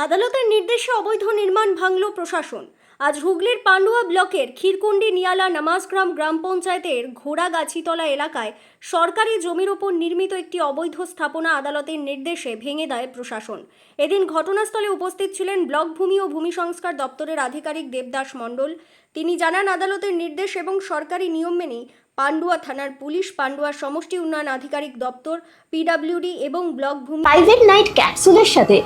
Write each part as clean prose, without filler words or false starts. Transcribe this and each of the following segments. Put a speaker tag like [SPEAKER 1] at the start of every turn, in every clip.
[SPEAKER 1] আদালতের নির্দেশে অবৈধ নির্মাণ ভাঙল প্রশাসন। আজ হুগলির পান্ডুয়া ব্লকের ক্ষীরকুন্ডি নিয়ালা নামাজগ্রাম গ্রাম পঞ্চায়েতের ঘোড়াগাছিতলা এলাকায় সরকারি জমির ওপর নির্মিত একটি অবৈধ স্থাপনা আদালতের নির্দেশে ভেঙে দেয় প্রশাসন। এদিন ঘটনাস্থলে উপস্থিত ছিলেন ব্লক ভূমি ও ভূমি সংস্কার দপ্তরের আধিকারিক দেবদাস মণ্ডল। তিনি জানান, আদালতের নির্দেশ এবং সরকারি নিয়ম মেনেই পান্ডুয়া থানার পুলিশ, পান্ডুয়া সমষ্টি উন্নয়ন আধিকারিক দপ্তর, পিডব্লিউডি এবং ব্লক ভূমি
[SPEAKER 2] প্রাইভেট নাইট ক্যাপসুলের সাথে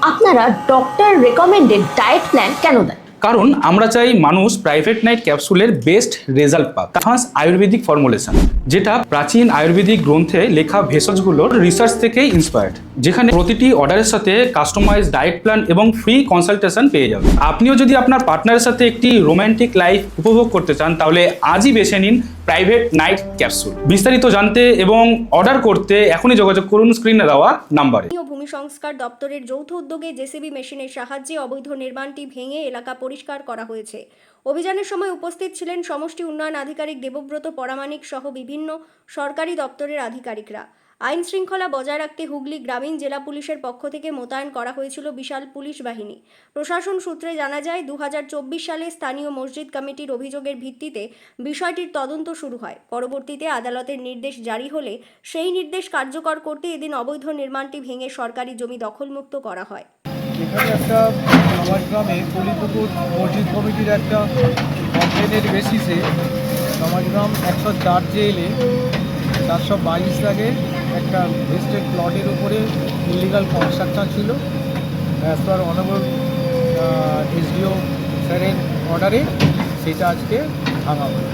[SPEAKER 2] আপনারা ডক্টর রেকমেন্ডেড ডায়েট প্ল্যান কেন দেন?
[SPEAKER 3] কারণ আমরা চাই মানুষ প্রাইভেট নাইট ক্যাপসুলের বেস্ট রেজাল্ট পাক। অ্যাডভান্স আয়ুর্বেদিক ফর্মুলেশন, যেটা প্রাচীন আয়ুর্বেদিক গ্রন্থে লেখা ভেষজগুলোর রিসার্চ থেকে ইন্সপায়ার্ড, যেখানে প্রতিটি অর্ডারের সাথে কাস্টমাইজ ডায়েট প্ল্যান এবং ফ্রি কনসালটেশন পেয়ে যাবেন। আপনিও যদি আপনার পার্টনারের সাথে একটি রোম্যান্টিক লাইফ উপভোগ করতে চান, তাহলে আজই বেছে নিন প্রাইভেট নাইট ক্যাপসুল। বিস্তারিত জানতে এবং অর্ডার করতে এখনই যোগাযোগ করুন স্ক্রিনে দেওয়া নাম্বারে।
[SPEAKER 1] ভূমি সংস্কার দপ্তরের যৌথ উদ্যোগে জেসিবি মেশিনের সাহায্যে অবৈধ নির্মাণটি ভেঙে এলাকা পরিষ্কার করা হয়েছে। অভিযানের সময় উপস্থিত ছিলেন সমষ্টি উন্নয়ন আধিকারিক দেবব্রত পরামানিক সহ বিভিন্ন সরকারি দপ্তরের আধিকারিকরা। আইন শৃঙ্খলা বজায় রাখতে হুগলি গ্রামীণ জেলা পুলিশের পক্ষ থেকে মোতায়েন করা হয়েছিল বিশাল পুলিশ বাহিনী। প্রশাসন সূত্রে জানা যায়, 2024 সালে স্থানীয় মসজিদ কমিটির অভিযোগের ভিত্তিতে বিষয়টির তদন্ত শুরু হয়। পরবর্তীতে আদালতের নির্দেশ জারি হলে সেই নির্দেশ কার্যকর করতে এদিন অবৈধ নির্মাণটি ভেঙে সরকারি জমি দখলমুক্ত করা হয়।
[SPEAKER 4] এখানে একটা আমার গ্রামে কলিপুকুর মসজিদ কমিটির একটা কমপ্লেনের বেসিসে সমাজগ্রাম 104 জেলে 422 দাগে একটা ভেস্টেড প্লটের উপরে ইলিগাল কনস্ট্রাকশন ছিল। অ্যাজ পার অনারেবল এসডিও স্যারের অর্ডারে সেটা আজকে ভাঙা হলো।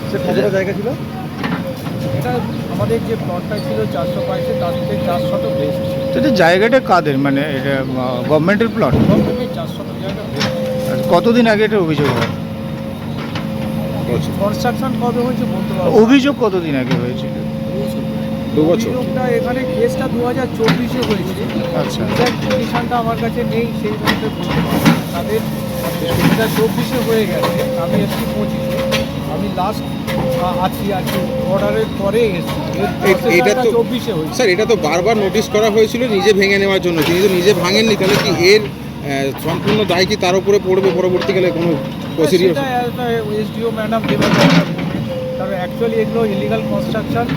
[SPEAKER 4] সে কতটা জায়গা ছিল? এটা আমাদের যে প্লটটা ছিল 422, তার থেকে 4 শতক বেশি ছিল।
[SPEAKER 5] এটা জায়গাটা কাদের, মানে এটা গভর্নমেন্টের প্লট?
[SPEAKER 4] গভর্নমেন্টের 4 শতক জায়গা বেশি।
[SPEAKER 5] কতদিন আগে এটা অভিযোগ হয়?
[SPEAKER 4] কনস্ট্রাকশন কবে হয়েছে বলতে পারবো।
[SPEAKER 5] অভিযোগ কতদিন আগে হয়েছিল?
[SPEAKER 4] 2 বছর। অভিযোগটা এখানে কেসটা 2024-এ হয়েছে।
[SPEAKER 5] আচ্ছা,
[SPEAKER 4] পিটিশনটা আমার কাছে নেই, সেই মধ্যে তাদের 2024-এ হয়ে গেছে। আমি এসছি 25-এ, আমি লাস্ট আছি অর্ডারের পরে এসছি।
[SPEAKER 6] এটা তো
[SPEAKER 4] 24-এ হয়েছে।
[SPEAKER 6] স্যার, এটা তো বারবার নোটিশ করা হয়েছিল নিজে ভেঙে নেওয়ার জন্য, তিনি তো নিজে ভাঙেননি, তাহলে কি এর সম্পূর্ণ দায় কি তার উপরে পড়বে পরবর্তীকালে কোনো প্রসিডিউর?
[SPEAKER 4] এসডিও ম্যাডাম যেভাবে তবে অ্যাকচুয়ালি এগুলো ইলিগাল কনস্ট্রাকশন,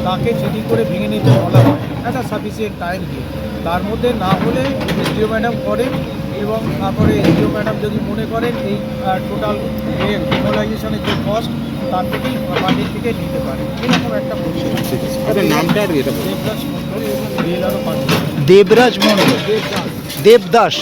[SPEAKER 4] তাকে চিঠি করে ভেঙে নিতে বলা হয় একটা সাফিসিয়েন্ট টাইম দিয়ে। তার মধ্যে না হলে এসডিও ম্যাডাম করেন, এবং তারপরে এসডিও ম্যাডাম যদি মনে করেন এই টোটাল ডিমোলাইজেশনের যে কস্ট তার থেকেই মাটির থেকে নিতে পারে, এরকম একটা প্রসিডিউর।
[SPEAKER 6] আপনার নামটা আর এটা
[SPEAKER 4] দেবদাস মন্ডল এবং বিএলআরও পান্ডু।
[SPEAKER 5] দেবরাজ মন্ডল,
[SPEAKER 4] দেবদাস।
[SPEAKER 5] দেবদাস।